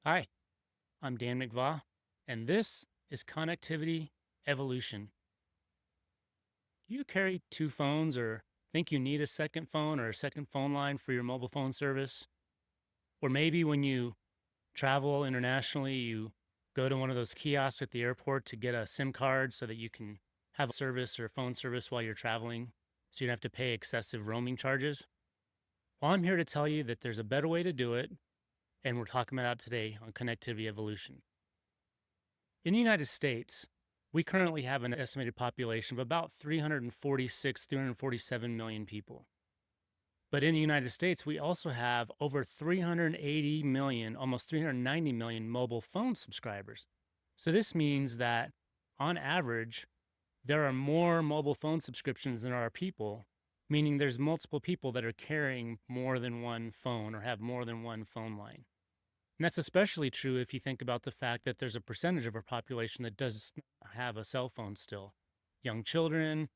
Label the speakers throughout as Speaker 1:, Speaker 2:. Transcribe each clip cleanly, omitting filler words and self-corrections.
Speaker 1: Hi, I'm Dan McVaugh, and this is Connectivity Evolution. Do you carry two phones or think you need a second phone or a second phone line for your mobile phone service? Or maybe when you travel internationally, you go to one of those kiosks at the airport to get a SIM card so that you can have service or phone service while you're traveling so you don't have to pay excessive roaming charges? Well, I'm here to tell you that there's a better way to do it, and we're talking about it today on Connectivity Evolution. In the United States, we currently have an estimated population of about 346, 347 million people. But in the United States, we also have over 380 million, almost 390 million mobile phone subscribers. So this means that on average, there are more mobile phone subscriptions than there are people, meaning there's multiple people that are carrying more than one phone or have more than one phone line. And that's especially true if you think about the fact that there's a percentage of our population that does not have a cell phone still. Young children,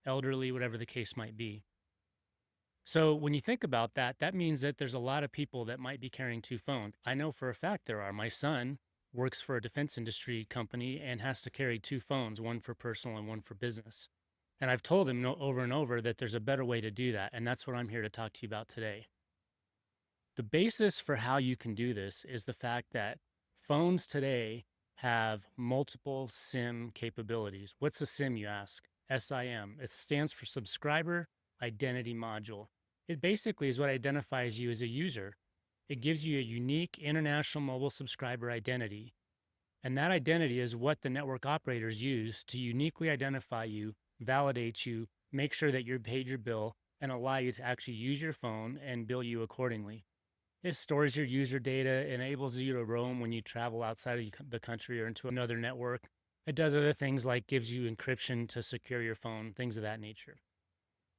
Speaker 1: elderly, whatever the case might be. So when you think about that, that means that there's a lot of people that might be carrying two phones. I know for a fact there are. My son works for a defense industry company and has to carry two phones, one for personal and one for business. And I've told him over and over that there's a better way to do that. And that's what I'm here to talk to you about today. The basis for how you can do this is the fact that phones today have multiple SIM capabilities. What's a SIM, you ask? SIM. It stands for Subscriber Identity Module. It basically is what identifies you as a user. It gives you a unique international mobile subscriber identity. And that identity is what the network operators use to uniquely identify you, validate you, make sure that you're paid your bill, and allow you to actually use your phone and bill you accordingly. It stores your user data, enables you to roam when you travel outside of the country or into another network. It does other things like gives you encryption to secure your phone, things of that nature.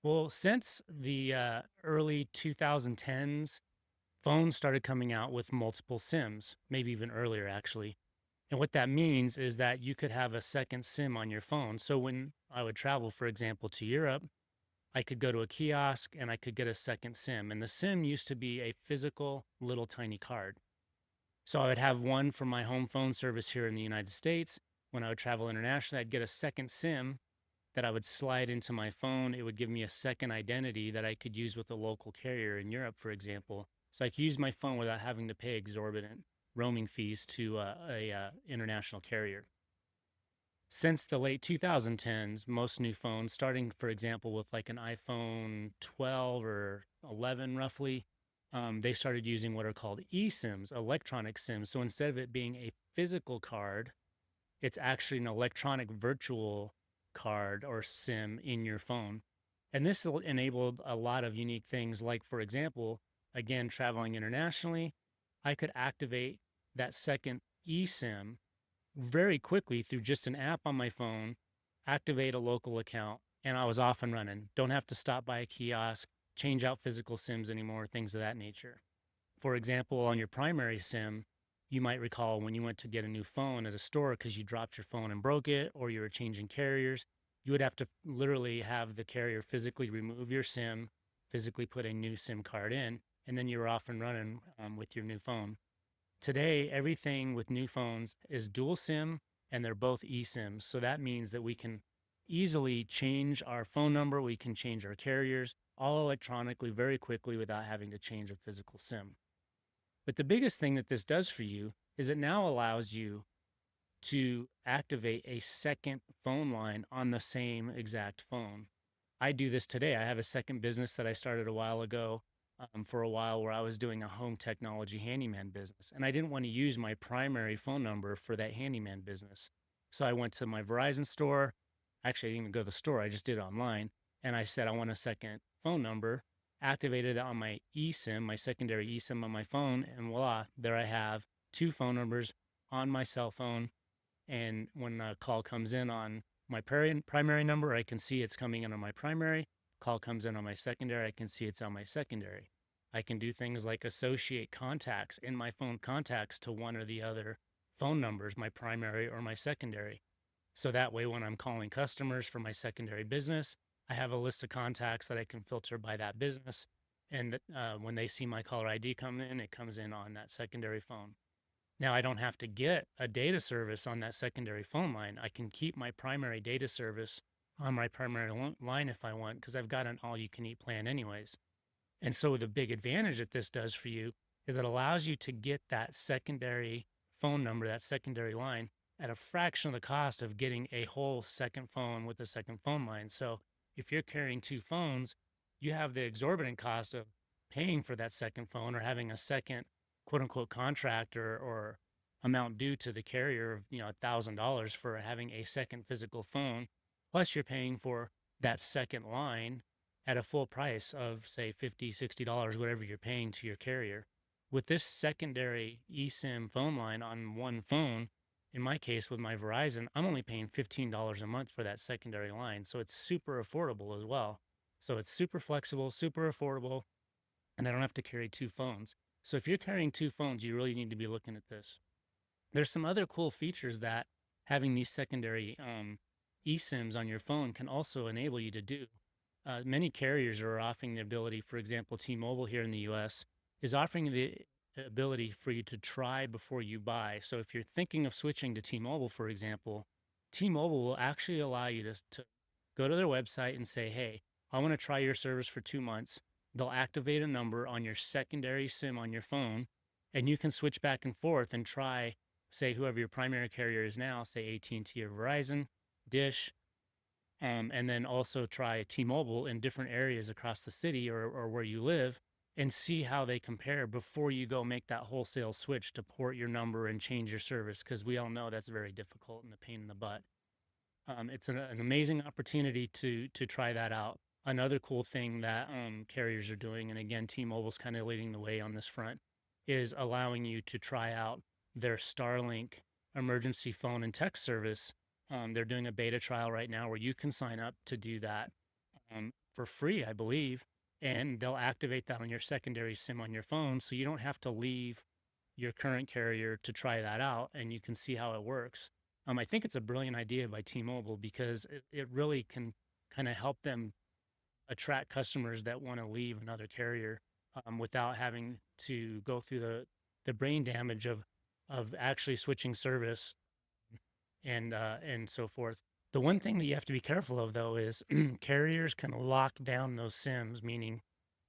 Speaker 1: Well, since the early 2010s, phones started coming out with multiple SIMs, maybe even earlier, actually. And what that means is that you could have a second SIM on your phone. So when I would travel, for example, to Europe, I could go to a kiosk and I could get a second SIM. And the SIM used to be a physical little tiny card. So I would have one for my home phone service here in the United States. When I would travel internationally, I'd get a second SIM that I would slide into my phone. It would give me a second identity that I could use with a local carrier in Europe, for example. So I could use my phone without having to pay exorbitant roaming fees to a international carrier. Since the late 2010s, most new phones, starting, for example, with like an iPhone 12 or 11 roughly, they started using what are called eSIMs, electronic SIMs. So instead of it being a physical card, it's actually an electronic virtual card or SIM in your phone. And this enabled a lot of unique things, like, for example, again, traveling internationally, I could activate that second eSIM very quickly through just an app on my phone, activate a local account, and I was off and running. Don't have to stop by a kiosk, change out physical SIMs anymore, things of that nature. For example, on your primary SIM, you might recall when you went to get a new phone at a store because you dropped your phone and broke it, or you were changing carriers, you would have to literally have the carrier physically remove your SIM, physically put a new SIM card in, and then you were off and running with your new phone. Today, everything with new phones is dual SIM and they're both eSIMs. So that means that we can easily change our phone number, we can change our carriers all electronically very quickly without having to change a physical SIM. But the biggest thing that this does for you is it now allows you to activate a second phone line on the same exact phone. I do this today. I have a second business that I started a while ago for a while where I was doing a home technology handyman business. And I didn't want to use my primary phone number for that handyman business. So I went to my Verizon store. Actually, I didn't even go to the store, I just did it online. And I said, I want a second phone number, activated it on my eSIM, my secondary eSIM on my phone. And voila, there I have two phone numbers on my cell phone. And when a call comes in on my primary number, I can see it's coming in on my primary. Call comes in on my secondary, I can see it's on my secondary. I can do things like associate contacts in my phone contacts to one or the other phone numbers, my primary or my secondary. So that way, when I'm calling customers for my secondary business, I have a list of contacts that I can filter by that business. And when they see my caller ID come in, it comes in on that secondary phone. Now I don't have to get a data service on that secondary phone line. I can keep my primary data service on my primary line if I want, because I've got an all-you-can-eat plan anyways. And so the big advantage that this does for you is it allows you to get that secondary phone number, that secondary line, at a fraction of the cost of getting a whole second phone with a second phone line. So if you're carrying two phones, you have the exorbitant cost of paying for that second phone or having a second quote unquote contract or amount due to the carrier of $1,000 for having a second physical phone. Plus you're paying for that second line at a full price of say $50, $60, whatever you're paying to your carrier. With this secondary eSIM phone line on one phone, in my case with my Verizon, I'm only paying $15 a month for that secondary line. So it's super affordable as well. So it's super flexible, super affordable, and I don't have to carry two phones. So if you're carrying two phones, you really need to be looking at this. There's some other cool features that having these secondary eSIMs on your phone can also enable you to do. Many carriers are offering the ability, for example, T-Mobile here in the US is offering the ability for you to try before you buy. So if you're thinking of switching to T-Mobile, for example, T-Mobile will actually allow you to go to their website and say, hey, I want to try your service for 2 months. They'll activate a number on your secondary SIM on your phone, and you can switch back and forth and try, say, whoever your primary carrier is now, say AT&T or Verizon, Dish, and then also try T-Mobile in different areas across the city or where you live and see how they compare before you go make that wholesale switch to port your number and change your service, because we all know that's very difficult and a pain in the butt. It's an amazing opportunity to try that out. Another cool thing that carriers are doing, and again, T-Mobile's kind of leading the way on this front, is allowing you to try out their Starlink emergency phone and text service. They're doing a beta trial right now where you can sign up to do that for free, I believe, and they'll activate that on your secondary SIM on your phone, so you don't have to leave your current carrier to try that out, and you can see how it works. I think it's a brilliant idea by T-Mobile because it really can kind of help them attract customers that want to leave another carrier without having to go through the brain damage of actually switching service and so forth. The one thing that you have to be careful of, though, is carriers can lock down those SIMs, meaning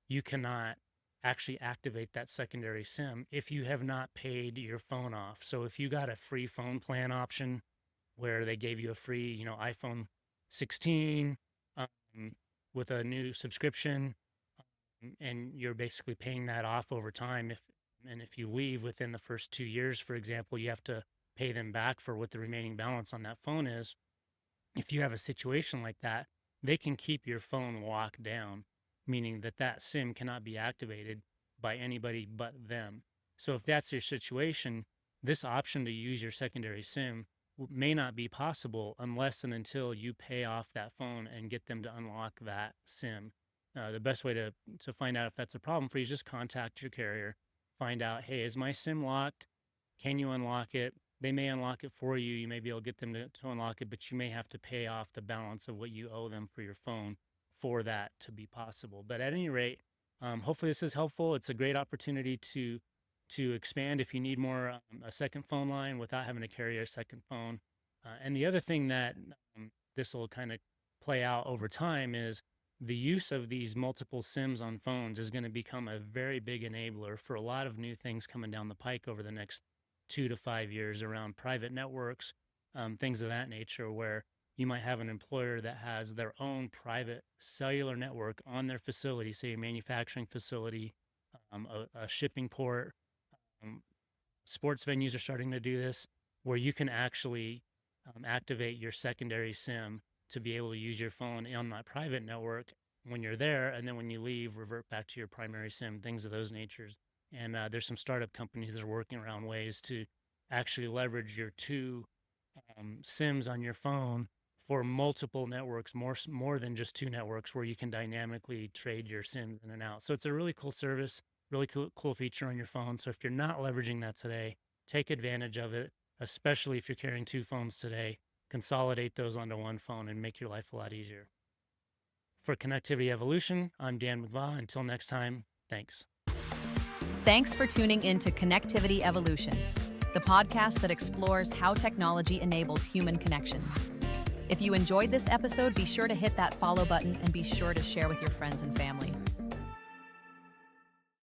Speaker 1: you cannot actually activate that secondary SIM if you have not paid your phone off. So if you got a free phone plan option where they gave you a free, iPhone 16 with a new subscription, and you're basically paying that off over time. If you leave within the first 2 years, for example, you have to pay them back for what the remaining balance on that phone is. If you have a situation like that, they can keep your phone locked down, meaning that SIM cannot be activated by anybody but them. So if that's your situation, this option to use your secondary SIM may not be possible unless and until you pay off that phone and get them to unlock that SIM. The best way to find out if that's a problem for you is just contact your carrier, find out, hey, is my SIM locked? Can you unlock it? They may unlock it for you. You may be able to get them to unlock it, but you may have to pay off the balance of what you owe them for your phone for that to be possible. But at any rate, hopefully this is helpful. It's a great opportunity to expand if you need more a second phone line without having to carry a second phone. And the other thing that this will kind of play out over time is the use of these multiple SIMs on phones is going to become a very big enabler for a lot of new things coming down the pike over the next 2 to 5 years around private networks, things of that nature, where you might have an employer that has their own private cellular network on their facility, say a manufacturing facility, a shipping port. Sports venues are starting to do this, where you can actually activate your secondary SIM to be able to use your phone on that private network when you're there, and then when you leave, revert back to your primary SIM, things of those natures. And there's some startup companies that are working around ways to actually leverage your two SIMs on your phone for multiple networks, more than just two networks, where you can dynamically trade your SIMs in and out. So it's a really cool service, really cool feature on your phone. So if you're not leveraging that today, take advantage of it, especially if you're carrying two phones today. Consolidate those onto one phone and make your life a lot easier. For Connectivity Evolution, I'm Dan McVaugh. Until next time, thanks.
Speaker 2: Thanks for tuning in to Connectivity Evolution. the podcast that explores how technology enables human connections. If you enjoyed this episode, be sure to hit that follow button and be sure to share with your friends and family.